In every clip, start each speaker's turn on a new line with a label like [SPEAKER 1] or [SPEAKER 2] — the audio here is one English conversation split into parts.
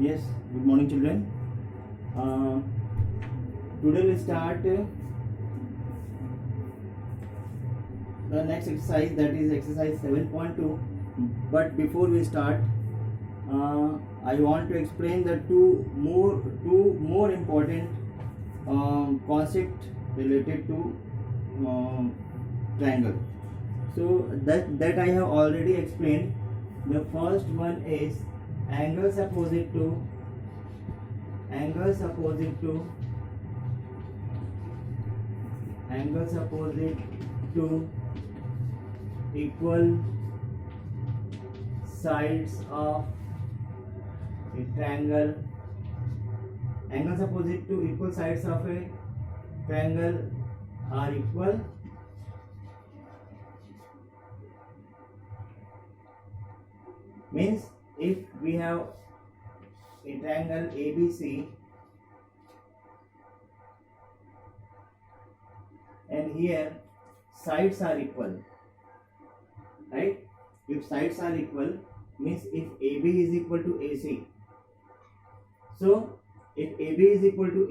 [SPEAKER 1] Yes, good morning, children. Uh, Today we start the next exercise, that is exercise 7.2. But before we start, I want to explain the two more important concept related to triangle. So that I have already explained. The first one is angles opposite to equal sides of a triangle. Angles opposite to equal sides of a triangle are equal. Means if we have a triangle ABC and here sides are equal, right? If sides are equal, means if AB is equal to AC, so if AB is equal to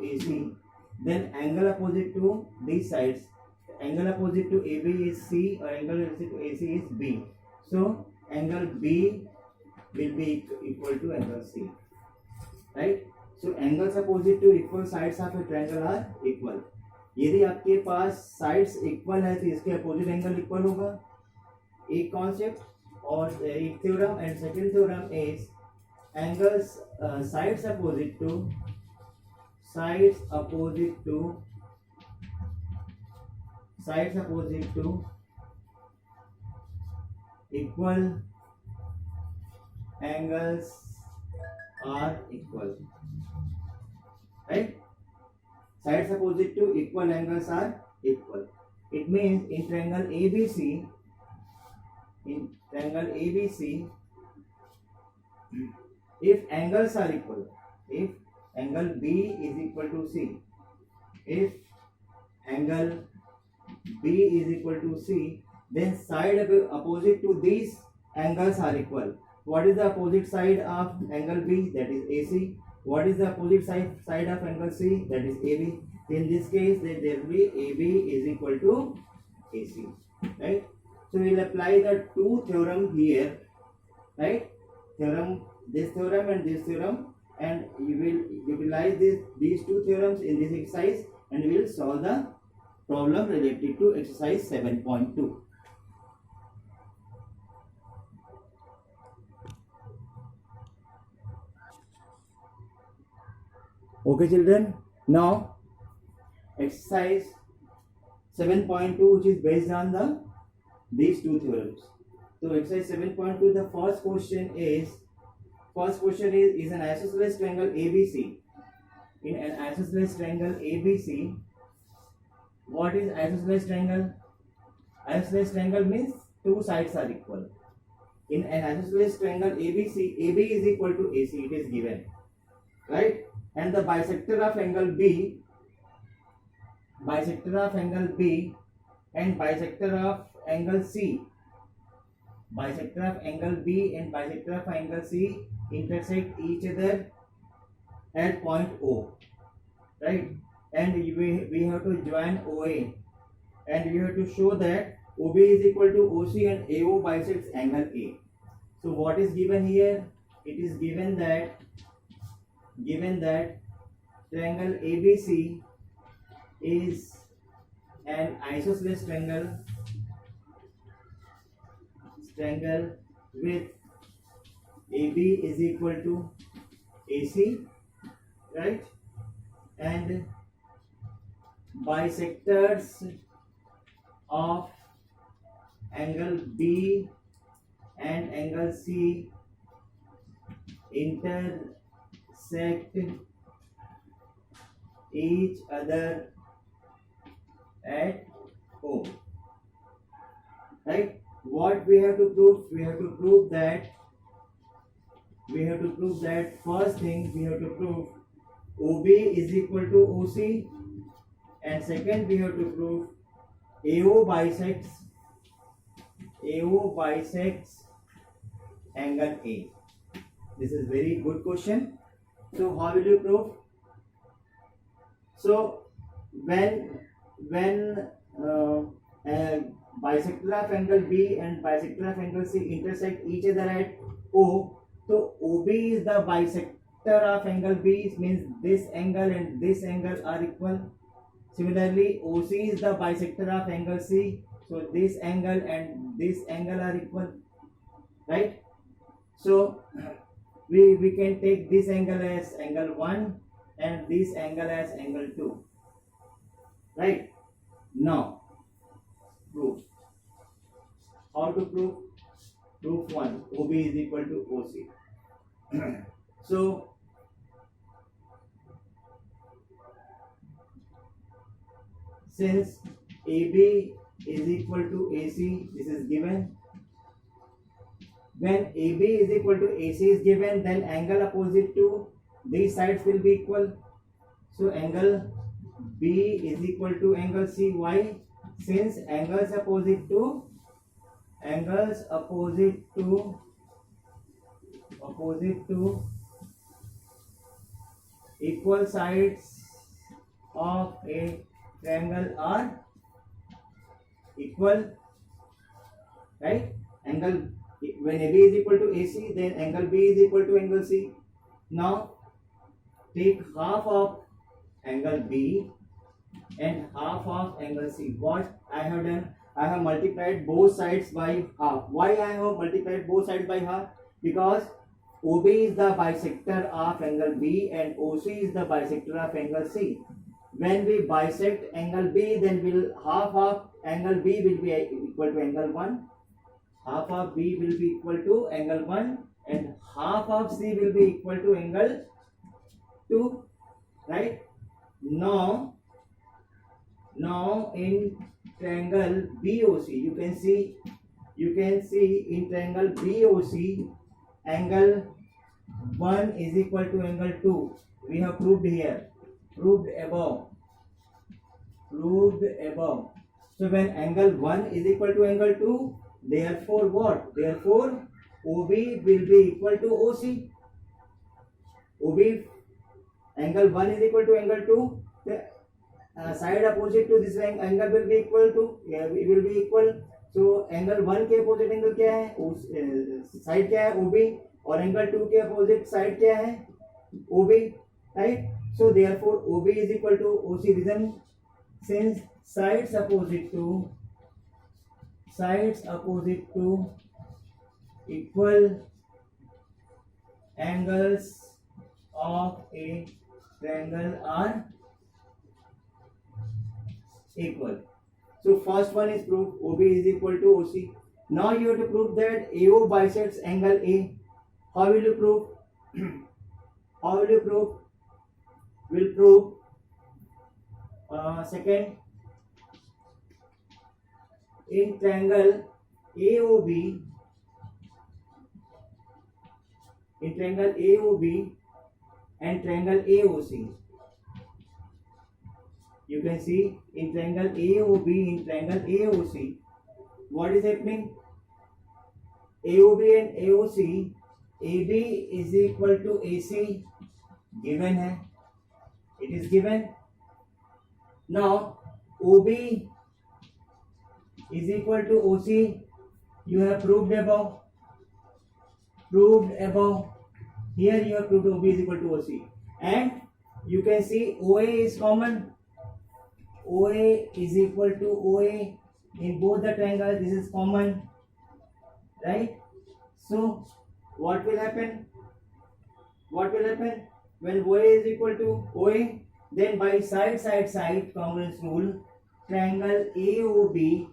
[SPEAKER 1] AC, then angle opposite to these sides, angle opposite to AB is C or angle opposite to AC is B. So angle B will be equal to angle C, right? So angles opposite to equal sides of a triangle are equal. यदि आपके पास sides equal है तो इसके opposite angle equal होगा, एक concept. और एक theorem and second theorem is angles sides opposite to equal angles are equal, right? Sides opposite to equal angles are equal. It means in triangle ABC, if angles are equal, if angle B is equal to C, if angle B is equal to C, then side opposite to these angles are equal. What is the opposite side of angle B? That is AC. What is the opposite side of angle C? That is AB. In this case, there will be AB is equal to AC, right? So we will apply the two theorem here, right? This theorem and this theorem, and you will utilize these two theorems in this exercise, and we will solve the problem related to exercise 7.2. Okay, children. Now, exercise 7.2, which is based on these two theorems. So, exercise 7.2, the first question is an isosceles triangle ABC. In an isosceles triangle ABC, what is isosceles triangle? Isosceles triangle means two sides are equal. In an isosceles triangle ABC, AB is equal to AC. It is given, right? And the bisector of angle B and bisector of angle C, intersect each other at point O, right? And we have to join OA, and we have to show that OB is equal to OC and AO bisects angle A. So what is given here? It is given that triangle ABC is an isosceles triangle with AB is equal to AC, right? And bisectors of angle B and angle C intersect each other at O, right? What we have to prove? We have to prove that first thing we have to prove OB is equal to OC, and second we have to prove AO bisects angle A. This is very good question. So how will you prove? So when a bisector of angle B and bisector of angle C intersect each other at O, so OB is the bisector of angle B, means this angle and this angle are equal. Similarly, OC is the bisector of angle C, so this angle and this angle are equal, right? So we can take this angle as angle 1 and this angle as angle 2, right? Now proof. How to prove? Proof 1, OB is equal to OC. So since AB is equal to AC, this is given. When AB is equal to AC is given, then angle opposite to these sides will be equal. So angle B is equal to angle C. Why? Since angles opposite to equal sides of a triangle are equal, right? Angle, when AB is equal to AC, then angle B is equal to angle C. Now take half of angle B and half of angle C. What I have done? I have multiplied both sides by half. Why I have multiplied both sides by half? Because OB is the bisector of angle B and OC is the bisector of angle C. When we bisect angle B, then half of angle B will be equal to angle 1. Half of B will be equal to angle 1 and half of C will be equal to angle 2, right? Now in triangle BOC, you can see in triangle BOC, angle 1 is equal to angle 2. We have proved here, proved above. So when angle 1 is equal to angle 2, therefore what? Therefore OB will be equal to OC. OB, angle 1 is equal to angle 2. The side opposite to this angle will be equal to, it will be equal. So angle 1 के opposite angle क्या है? Side क्या है? OB. और angle 2 के opposite side क्या है? OB, right? So therefore OB is equal to OC. Reason, since sides opposite to equal angles of a triangle are equal. So first one is proved, OB is equal to OC. Now you have to prove that AO bisects angle A. How will you prove? We'll prove second, in triangle AOB, and triangle AOC. You can see in triangle AOB, in triangle AOC, what is happening? AOB and AOC, AB is equal to AC, given hai, it is given. Now OB is equal to OC, you have proved above. Here you have proved OB is equal to OC, and you can see OA is common. OA is equal to OA in both the triangles. This is common, right? So what will happen? When OA is equal to OA, then by side congruence rule, triangle AOB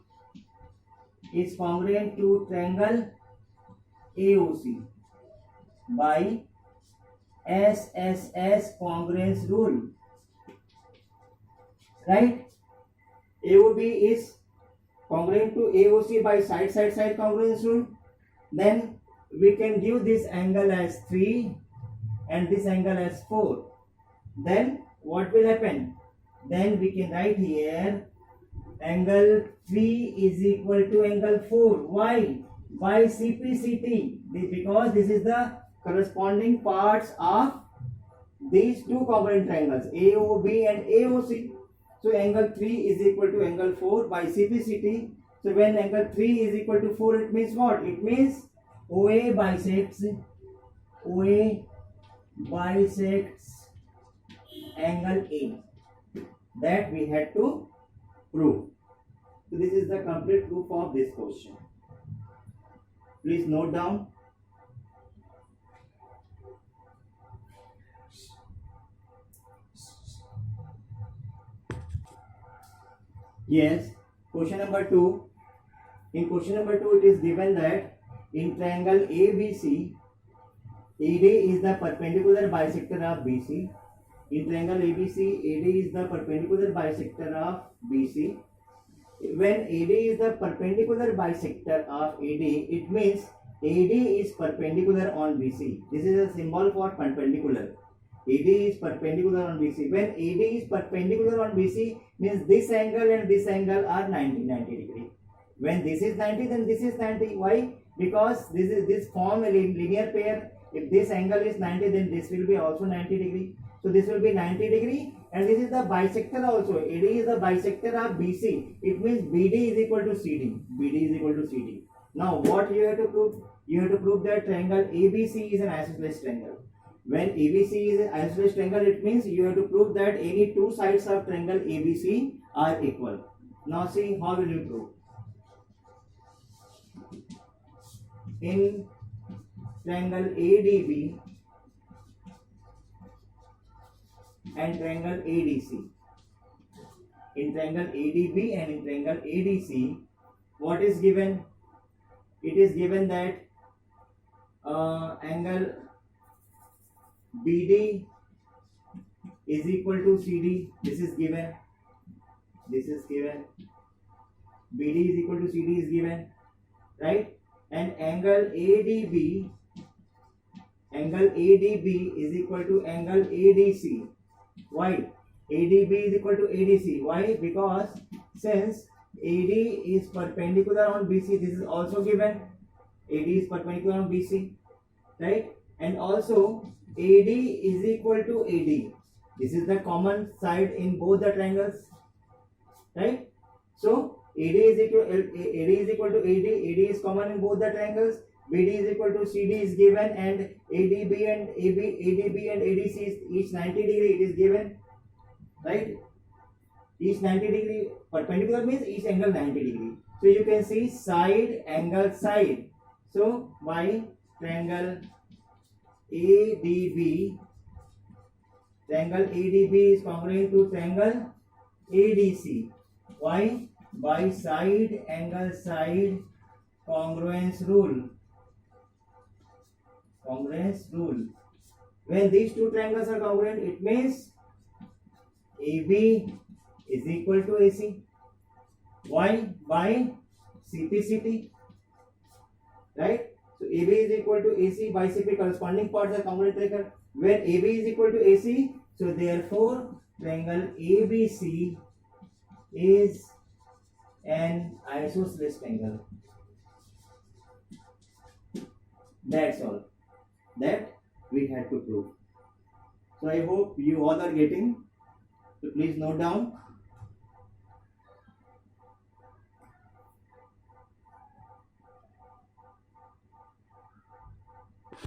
[SPEAKER 1] is congruent to triangle AOC by SSS congruence rule, right? AOB is congruent to AOC by side congruence rule. Then we can give this angle as 3 and this angle as 4. Then what will happen? Then we can write here angle 3 is equal to angle 4. Why? by CPCT, because this is the corresponding parts of these two congruent triangles AOB and AOC. So angle 3 is equal to angle 4 by CPCT. So when angle 3 is equal to 4, it means what? It means OA bisects angle A. That we had to prove. So this is the complete proof of this question. Please note down. Yes, question number 2. In question number 2, it is given that in triangle ABC, AD is the perpendicular bisector of BC. In triangle ABC, AD is the perpendicular bisector of BC. When AD is the perpendicular bisector of AD, it means AD is perpendicular on BC. This is a symbol for perpendicular. AD is perpendicular on BC. When AD is perpendicular on BC, means this angle and this angle are 90 degree. When this is 90, then this is 90. Why? Because this form a linear pair. If this angle is 90, then this will be also 90 degree. So this will be 90 degree, and this is the bisector also. AD is the bisector of BC. It means BD is equal to CD. BD is equal to CD. Now what you have to prove? You have to prove that triangle ABC is an isosceles triangle. When ABC is an isosceles triangle, it means you have to prove that any two sides of triangle ABC are equal. Now see how will you prove? In triangle ADB and triangle ADC. In triangle ADB and in triangle ADC, what is given? It is given that angle BD is equal to CD. This is given. This is given. BD is equal to CD is given, right? And angle ADB is equal to angle ADC. Why? ADB is equal to ADC. Why? Because since AD is perpendicular on BC, this is also given. AD is perpendicular on BC, right? And also AD is equal to AD. This is the common side in both the triangles, right? So AD is equal to AD. AD is common in both the triangles. BD is equal to CD is given, and ADB and ADC is each 90 degree. It is given, right? Each 90 degree. Perpendicular means each angle 90 degree. So you can see side, angle, side. So by triangle ADB is congruent to triangle ADC. Why? By side, angle, side congruence rule. Congruence rule. When these two triangles are congruent, it means AB is equal to AC. Why? By CPCT, right? So AB is equal to AC by CP, corresponding parts are congruent triangle. When AB is equal to AC, so therefore triangle ABC is an isosceles triangle. That's all that we had to prove. So I hope you all are getting. So please note down.